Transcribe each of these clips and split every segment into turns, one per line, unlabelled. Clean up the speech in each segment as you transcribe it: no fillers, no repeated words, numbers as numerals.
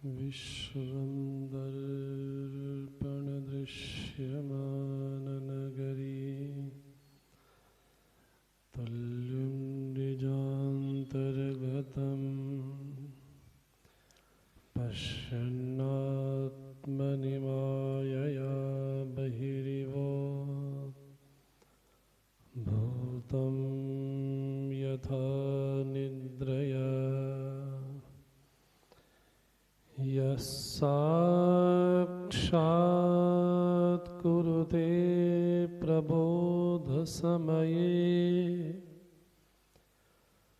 विश्वदर्पणदृश्यमाननगरी तुल्यं निजान्तर्गतं पश्यन्नात्मनि मायया बहिरिव भूतं यथा निद्रया यः साक्षात् कुरुते प्रबोधसमये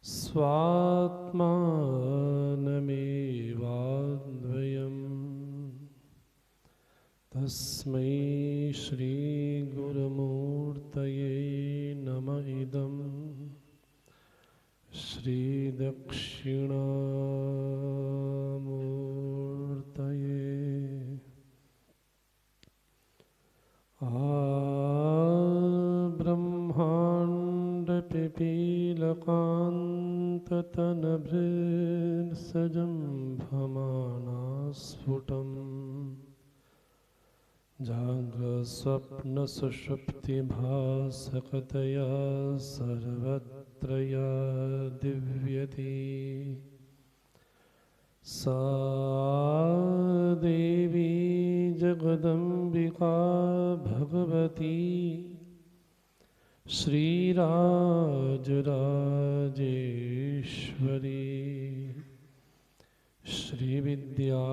स्वात्मानमेवाद्वयम् तस्मै श्रीगुरुमूर्तये नमः इदं श्रीदक्षिणामूर्तये ब्रह्माण्डपिपीलकान्ततनभृत्सजम्भमानास्फुटम् जाग्रत्स्वप्नसुषुप्तिभासकतया सर्वत्र या दिव्यति सा देवी जगदम्बिका भगवती श्रीराजराजेश्वरी श्रीविद्या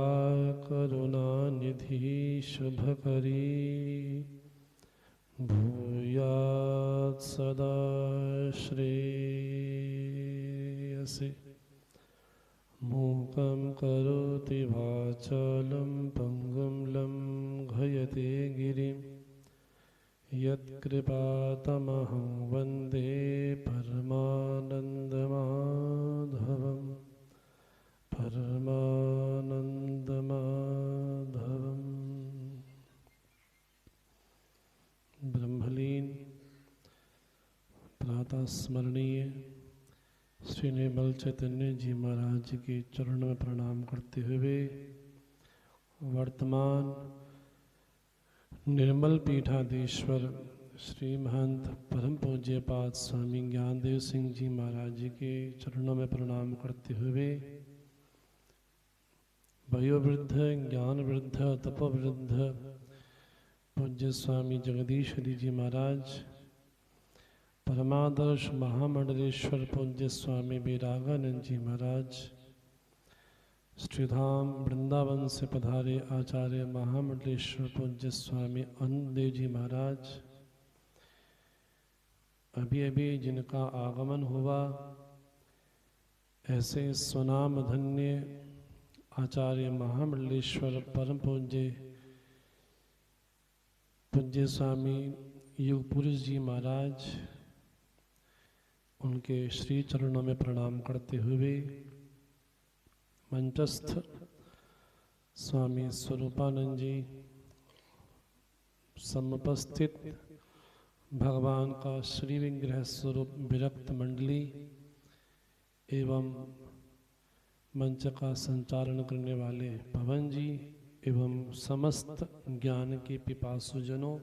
करुणानिधि शुभकरी भूयात् सदा श्रेयसे मूकं करोति वाचालं पङ्गुं लङ्घयते गिरिं यत्कृपातमहं वन्दे परमानन्दमाधवम् परमानन्दमाधवम्। ब्रह्मलीन प्रातः स्मरणीय श्री निर्मल चैतन्य जी महाराज के चरण में प्रणाम करते हुए वर्तमान निर्मल पीठाधीश्वर श्री महंत परम पूज्यपाद स्वामी ज्ञानदेव सिंह जी महाराज जी के चरणों में प्रणाम करते हुए वयोवृद्ध ज्ञान वृद्ध तपोवृद्ध पूज्य स्वामी जगदीश्वरी जी महाराज, परमादर्श महामंडलेश्वर पूज्य स्वामी विरागानंद जी महाराज, श्रीधाम वृंदावन से पधारे आचार्य महामंडलेश्वर पूज्य स्वामी आनंददेव जी महाराज, अभी अभी जिनका आगमन हुआ ऐसे स्वनाम धन्य आचार्य महामंडलेश्वर परम पूज्य स्वामी युग पुरुष जी महाराज, उनके श्री चरणों में प्रणाम करते हुए मंचस्थ स्वामी स्वरूपानंद जी, समुपस्थित भगवान का श्री विग्रह स्वरूप विरक्त मंडली एवं मंच का संचालन करने वाले पवन जी एवं समस्त ज्ञान के पिपासुजनों,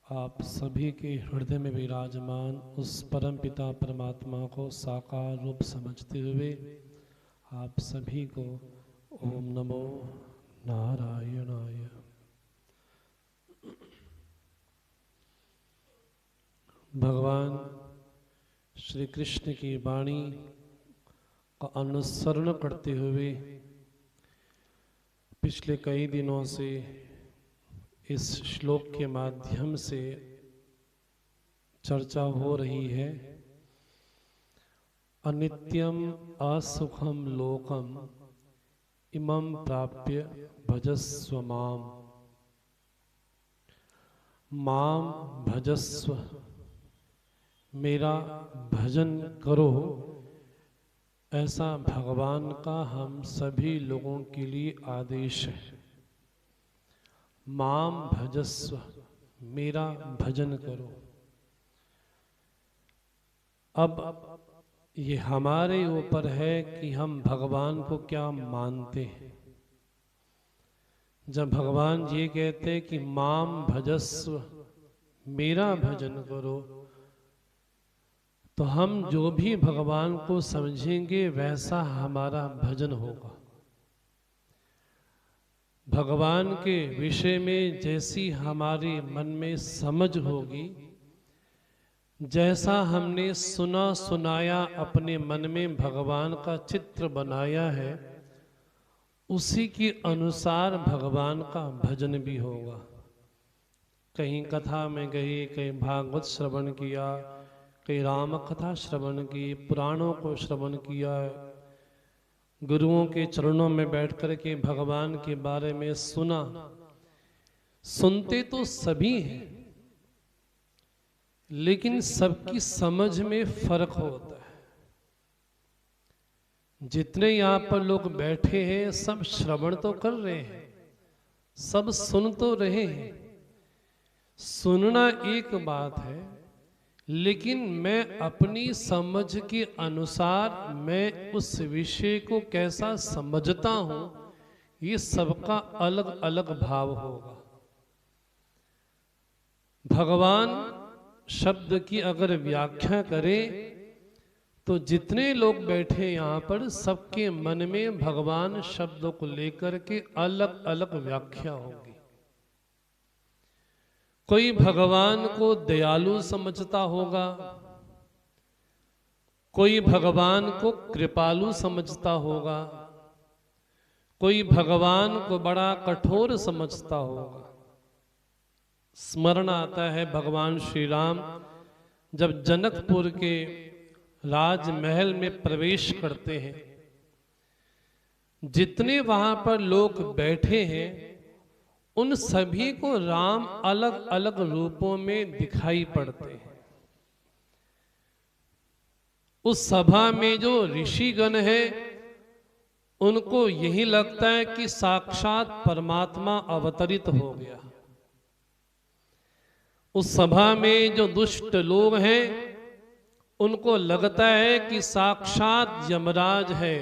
आप सभी के हृदय में विराजमान उस परम पिता परमात्मा को साकार रूप समझते हुए आप सभी को ओम नमो नारायणाय। भगवान श्री कृष्ण की वाणी का अनुसरण करते हुए पिछले कई दिनों से इस श्लोक के माध्यम से चर्चा हो रही है। अनित्यम असुखम लोकम इमं प्राप्य भजस्व माम, माम भजस्व, मेरा भजन करो, ऐसा भगवान का हम सभी लोगों के लिए आदेश है। माम भजस्व, मेरा भजन करो। अब ये हमारे ऊपर है कि हम भगवान को क्या मानते हैं। जब भगवान ये कहते हैं कि माम भजस्व, मेरा भजन करो, तो हम जो भी भगवान को समझेंगे वैसा हमारा भजन होगा। भगवान के विषय में जैसी हमारे मन में समझ होगी, जैसा हमने सुना सुनाया अपने मन में भगवान का चित्र बनाया है, उसी के अनुसार भगवान का भजन भी होगा। कहीं कथा में गए, कहीं भागवत श्रवण किया, कहीं राम कथा श्रवण की, पुराणों को श्रवण किया, गुरुओं के चरणों में बैठ कर के भगवान के बारे में सुना। सुनते तो सभी हैं, लेकिन सबकी समझ में फर्क होता है। जितने यहाँ पर लोग बैठे हैं सब श्रवण तो कर रहे हैं, सब सुन तो रहे हैं। सुनना एक बात है, लेकिन मैं अपनी समझ के अनुसार मैं उस विषय को कैसा समझता हूं, ये सबका अलग अलग भाव होगा। भगवान शब्द की अगर व्याख्या करें तो जितने लोग बैठे यहाँ पर सबके मन में भगवान शब्द को लेकर के अलग अलग व्याख्या होगी। कोई भगवान को दयालु समझता होगा, कोई भगवान को कृपालु समझता होगा, कोई भगवान को बड़ा कठोर समझता होगा। स्मरण आता है भगवान श्री राम जब जनकपुर के राजमहल में प्रवेश करते हैं, जितने वहां पर लोग बैठे हैं उन सभी को राम अलग अलग रूपों में दिखाई पड़ते हैं। उस सभा में जो ऋषिगण है उनको यही लगता है कि साक्षात परमात्मा अवतरित हो गया। उस सभा में जो दुष्ट लोग हैं उनको लगता है कि साक्षात यमराज है,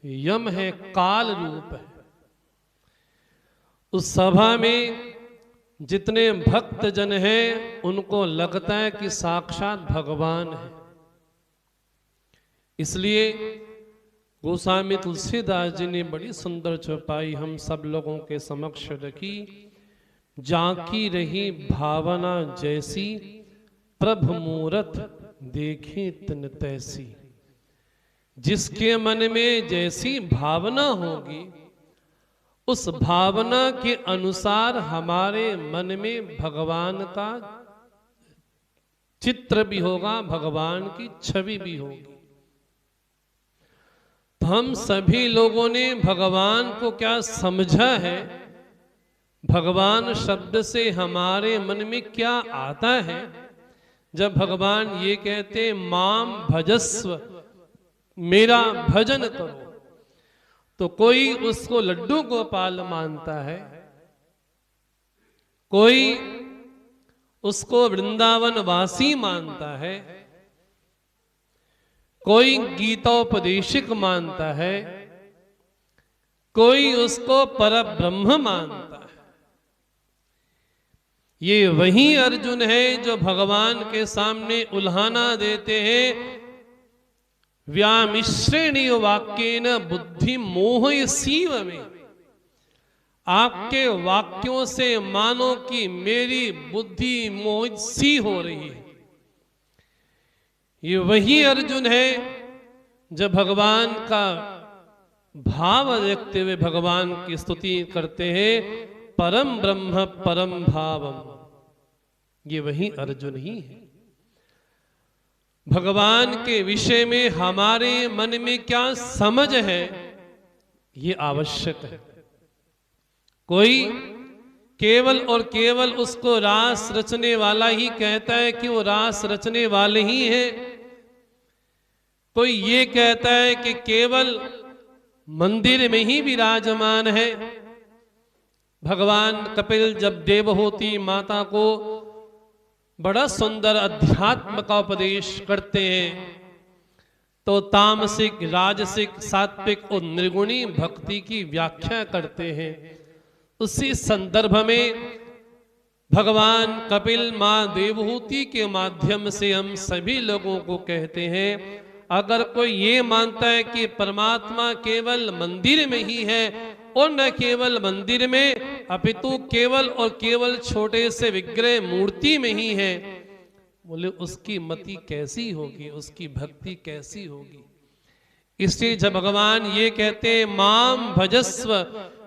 यम है, काल रूप है। उस सभा में जितने भक्त जन हैं उनको लगता है कि साक्षात भगवान है। इसलिए गोस्वामी तुलसीदास जी ने बड़ी सुंदर चौपाई हम सब लोगों के समक्ष रखी। जाकी रही भावना जैसी, प्रभु मूरत देखे तन तैसी। जिसके मन में जैसी भावना होगी उस भावना के अनुसार हमारे मन में भगवान का चित्र भी होगा, भगवान की छवि भी होगी। तो हम सभी लोगों ने भगवान को क्या समझा है, भगवान शब्द से हमारे मन में क्या आता है। जब भगवान ये कहते माम भजस्व, मेरा भजन करो, तो कोई उसको लड्डू गोपाल मानता है, कोई उसको वृंदावन वासी मानता है, कोई गीतोपदेशक मानता है, कोई उसको परब्रह्म मानता है। ये वही अर्जुन है जो भगवान के सामने उल्हाना देते हैं, व्यामिश्रेणी वाक्येन बुद्धि मोह सीव में। आपके वाक्यों से मानो कि मेरी बुद्धि मोह सी हो रही है। ये वही अर्जुन है जब भगवान का भाव देखते हुए भगवान की स्तुति करते हैं, परम ब्रह्म परम भावम। ये वही अर्जुन ही है। भगवान के विषय में हमारे मन में क्या समझ है ये आवश्यक है। कोई केवल और केवल उसको रास रचने वाला ही कहता है कि वो रास रचने वाले ही है। कोई ये कहता है कि केवल मंदिर में ही विराजमान है। भगवान कपिल जब देवहूति माता को बड़ा सुंदर अध्यात्म का उपदेश करते हैं तो तामसिक, राजसिक, सात्विक और निर्गुणी भक्ति की व्याख्या करते हैं। उसी संदर्भ में भगवान कपिल मां देवहूति के माध्यम से हम सभी लोगों को कहते हैं, अगर कोई ये मानता है कि परमात्मा केवल मंदिर में ही है और न केवल मंदिर में अपितु केवल और केवल छोटे से विग्रह मूर्ति में ही है, बोले उसकी मति कैसी होगी, उसकी भक्ति कैसी होगी। इसलिए जब भगवान ये कहते हैं माम भजस्व,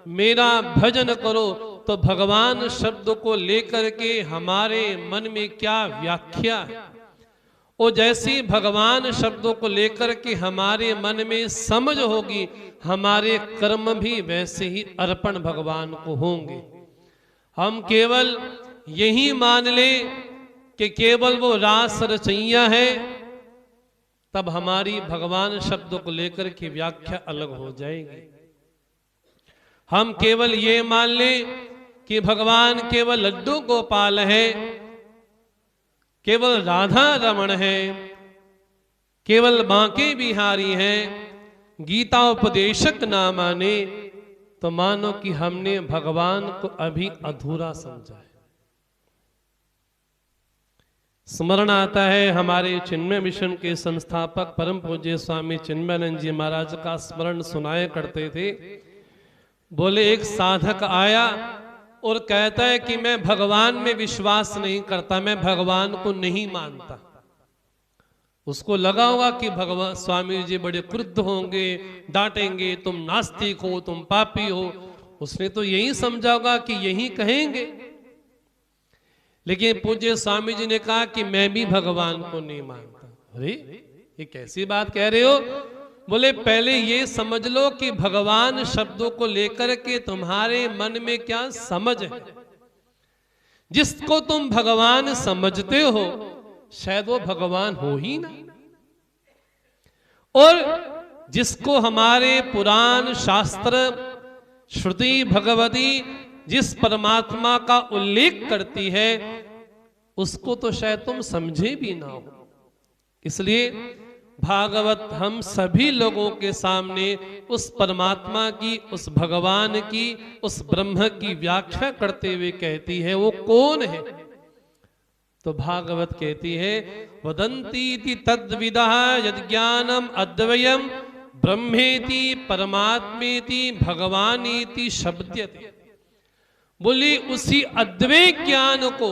मेरा भजन करो, तो भगवान शब्द को लेकर के हमारे मन में क्या व्याख्या है, और जैसी भगवान शब्दों को लेकर के हमारे मन में समझ होगी, हमारे कर्म भी वैसे ही अर्पण भगवान को होंगे। हम केवल यही मान ले कि केवल वो रास रचैया है, तब हमारी भगवान शब्दों को लेकर के व्याख्या अलग हो जाएगी। हम केवल ये मान ले कि भगवान केवल लड्डू गोपाल है, केवल राधा रमण है, केवल बांके बिहारी हैं, गीता उपदेशक ना माने, तो मानो कि हमने भगवान को अभी अधूरा समझा है। स्मरण आता है हमारे चिन्मय मिशन के संस्थापक परम पूज्य स्वामी चिन्मयानंद जी महाराज का स्मरण सुनाया करते थे। बोले एक साधक आया और कहता है कि मैं भगवान में विश्वास नहीं करता, मैं भगवान को नहीं मानता। उसको लगा होगा कि भगवान स्वामी जी बड़े क्रुद्ध होंगे, डांटेंगे, तुम नास्तिक हो, तुम पापी हो। उसने तो यही समझा होगा कि यही कहेंगे। लेकिन पूज्य स्वामी जी ने कहा कि मैं भी भगवान को नहीं मानता। अरे ये कैसी बात कह रहे हो? बोले पहले ये समझ लो कि भगवान शब्दों को लेकर के तुम्हारे मन में क्या समझ है। जिसको तुम भगवान समझते हो शायद वो भगवान हो ही ना, और जिसको हमारे पुराण शास्त्र श्रुति भगवती जिस परमात्मा का उल्लेख करती है उसको तो शायद तुम समझे भी ना हो। इसलिए भागवत हम सभी लोगों के सामने उस परमात्मा की, उस भगवान की, उस ब्रह्म की व्याख्या करते हुए कहती है वो कौन है। तो भागवत कहती है वदन्तीति तद्विदः यज्ञानम अद्वयम ब्रह्मेति परमात्मेति भगवानेति शब्दयते। बोली उसी अद्वैत ज्ञान को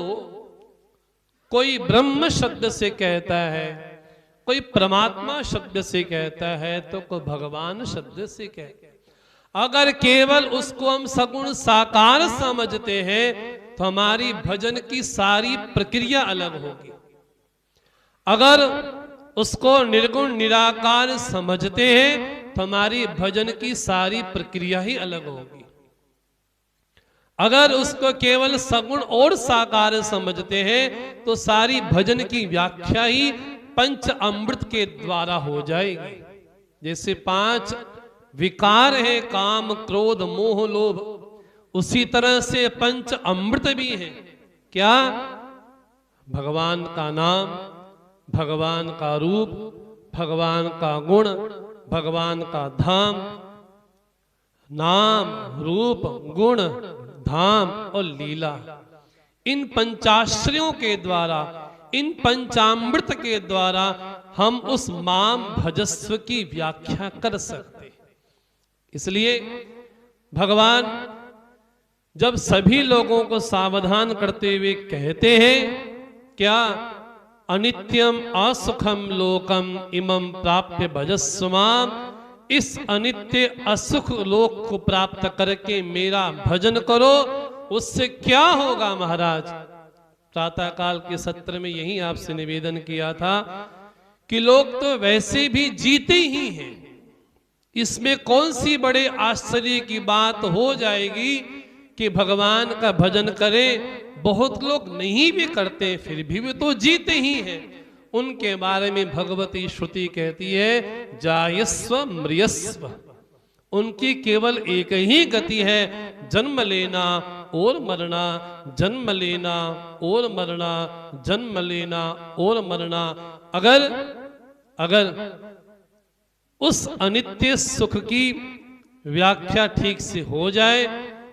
कोई ब्रह्म शब्द से कहता है, कोई परमात्मा शब्द से कहता है, तो कोई भगवान शब्द से कहता है। अगर केवल उसको हम सगुण साकार समझते हैं तो हमारी भजन की सारी प्रक्रिया अलग होगी। अगर उसको निर्गुण निराकार समझते हैं तो हमारी भजन की सारी प्रक्रिया ही अलग होगी। अगर उसको केवल सगुण और साकार समझते हैं तो सारी भजन की व्याख्या ही पंच अमृत के द्वारा हो जाएगी। जैसे 5 विकार है काम क्रोध मोह लोभ, उसी तरह से पंच अमृत भी है। क्या? भगवान का नाम, भगवान का रूप, भगवान का गुण, भगवान का धाम। नाम रूप गुण धाम और लीला, इन पंचाश्रयों के द्वारा, इन पंचामृत के द्वारा हम उस माम भजस्व की व्याख्या कर सकते हैं। इसलिए भगवान जब सभी लोगों को सावधान करते हुए कहते हैं क्या? अनित्यम असुखम लोकम इमं प्राप्य भजस्व माम, इस अनित्य असुख लोक को प्राप्त करके मेरा भजन करो। उससे क्या होगा महाराज? प्रातः काल के सत्र में यही आपसे निवेदन किया था कि लोग तो वैसे भी जीते ही हैं, इसमें कौन सी बड़े आश्चर्य की बात हो जाएगी कि भगवान का भजन करें। बहुत लोग नहीं भी करते फिर भी वे तो जीते ही हैं। उनके बारे में भगवती श्रुति कहती है जायस्व म्रियस्व, उनकी केवल एक ही गति है, जन्म लेना और मरना, जन्म लेना और मरना, जन्म लेना और मरना। अगर उस अनित्य सुख की व्याख्या ठीक से हो जाए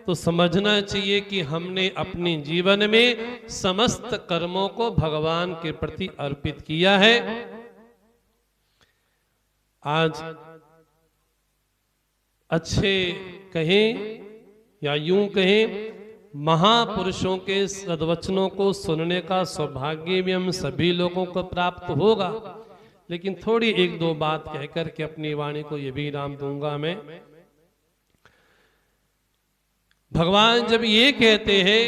तो समझना चाहिए कि हमने अपने जीवन में समस्त कर्मों को भगवान के प्रति अर्पित किया है। आज अच्छे कहें या यूं कहें, महापुरुषों के सद्वचनों को सुनने का सौभाग्य भी हम सभी लोगों को प्राप्त होगा। लेकिन थोड़ी एक दो बात कहकर के अपनी वाणी को ये भी विराम दूंगा मैं। भगवान जब ये कहते हैं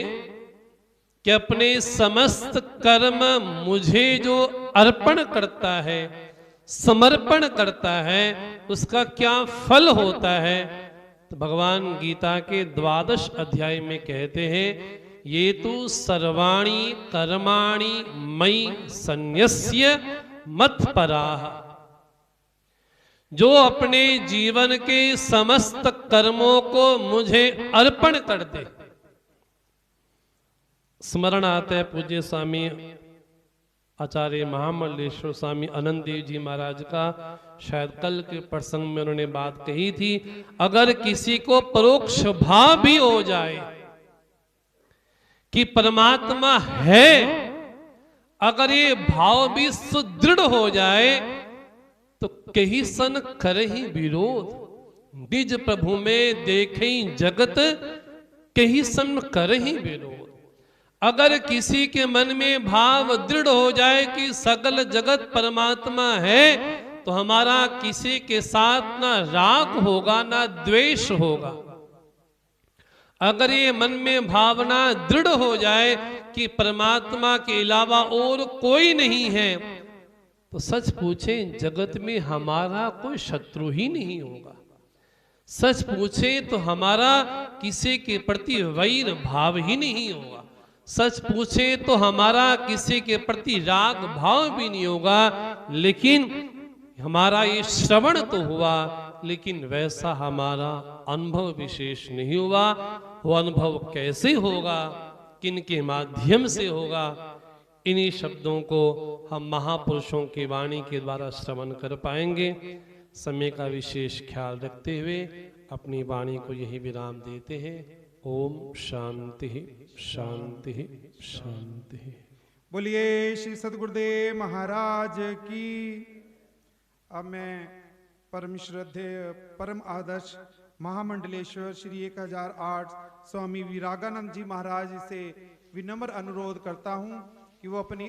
कि अपने समस्त कर्म मुझे जो अर्पण करता है, समर्पण करता है, उसका क्या फल होता है, तो भगवान गीता के 12 अध्याय में कहते हैं, ये तो सर्वाणि कर्माणि मयि सन्न्यस्य मत्पराः। जो अपने जीवन के समस्त कर्मों को मुझे अर्पण कर दे। स्मरण आता है पूज्य स्वामी आचार्य महामंडलेश्वर स्वामी आनंद देव जी महाराज का, शायद कल के प्रसंग में उन्होंने बात कही थी, अगर किसी को परोक्ष भाव भी हो जाए कि परमात्मा है, अगर ये भाव भी सुदृढ़ हो जाए तो कहीं सन करे ही विरोध, निज प्रभु में देखे जगत कहीं सन करे ही विरोध। अगर किसी के मन में भाव दृढ़ हो जाए कि सकल जगत परमात्मा है, तो हमारा किसी के साथ ना राग होगा ना द्वेष होगा। अगर ये मन में भावना दृढ़ हो जाए कि परमात्मा के अलावा और कोई नहीं है, तो सच पूछे जगत में हमारा कोई शत्रु ही नहीं होगा। सच पूछे तो हमारा किसी के प्रति वैर भाव ही नहीं होगा। सच पूछे तो हमारा किसी के प्रति राग भाव भी नहीं होगा। लेकिन हमारा ये श्रवण तो हुआ, लेकिन वैसा हमारा अनुभव विशेष नहीं हुआ। वो अनुभव कैसे होगा, किन के माध्यम से होगा, इन्हीं शब्दों को हम महापुरुषों की वाणी के द्वारा श्रवण कर पाएंगे। समय का विशेष ख्याल रखते हुए अपनी वाणी को यही विराम देते हैं। ओम शांति शांति शांति।
बोलिए श्री सद्गुरुदेव महाराज की। अब मैं परम श्रद्धेय परम आदर्श महामंडलेश्वर श्री 1008 स्वामी विरागानंद जी महाराज से विनम्र अनुरोध करता हूं कि वो अपनी